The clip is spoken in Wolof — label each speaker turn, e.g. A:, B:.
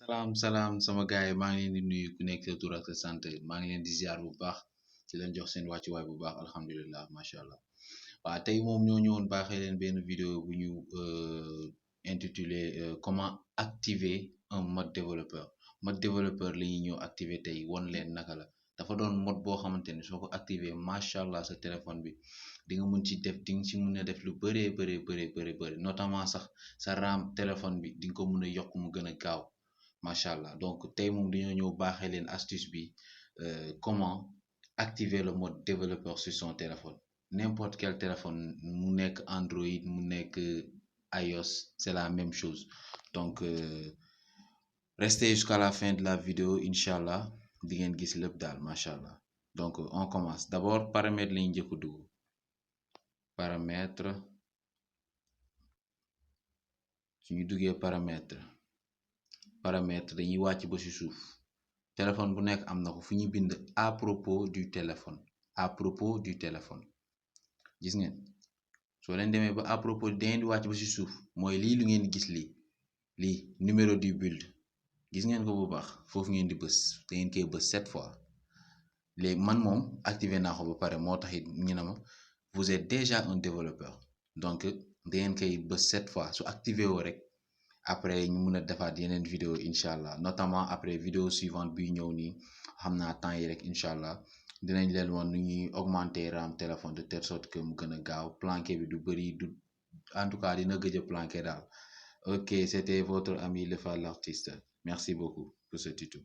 A: Salam sama gaay maa ngi leen di nuyu ku nekk sa tur ak sa sant maa ngi leen di ziar bu baax di leen jox seen wàccuwaay bu baax alhamdulilah macha allah waaw tey moom ñoo ñëwoon baaxee leen benn vidéo bu ñu intitulé comment activer un mode développeur mode développeur la ñuy ñëw activer tey won leen naka la dafa doon mode boo xamante ni soo ko activer macha allah sa téléphone bi di nga mun ci def di nga ci mun a def lu bëri notamment sax sa RAM téléphone bi di nga ko mun a yokk mu gën a gaaw. Macha allah donc tey moom dañoo ñëw baaxee leen astuce bi comment activer le mode développeur sur son téléphone n'importe quel téléphone mu nekk Android mu nekk iOS c'est la même chose donc restez jusqu'à la fin de la vidéo inshallah di ngeen gis lépp daal macha allah donc on commence d'abord paramètre la ñu njëkk a dugg paramètre suñu duggee paramètre dañuy wàcc ba ci suuf téléphone bu nekk am na ko fu ñu bind à propos du téléphone gis ngeen soo leen demee ba à propos dangeen di wàcc ba ci suuf mooy lii lu ngeen gis lii numéro du build gis ngeen ko bu baax foofu ngeen di bës da ngeen koy bës 7 fois léegi man moom activé naa ko ba pare moo tax it ñu ne ma vous êtes déjà un développeur donc da ngeen koy bës 7 fois su activé woo rek après ñu mun a defaat yeneen vidéo incha allah notamment après vidéo suivante bi ñëw nii xam naa temps yi rek incha allah dinañ leen woon nu ñuy augmenter RAM téléphone de telle sorte que mu gën a gaaw planqué bi du bëri du en tout cas dina gëj a planqué daal ok c'était votre ami le Fall l'artiste merci beaucoup pour ce tuto.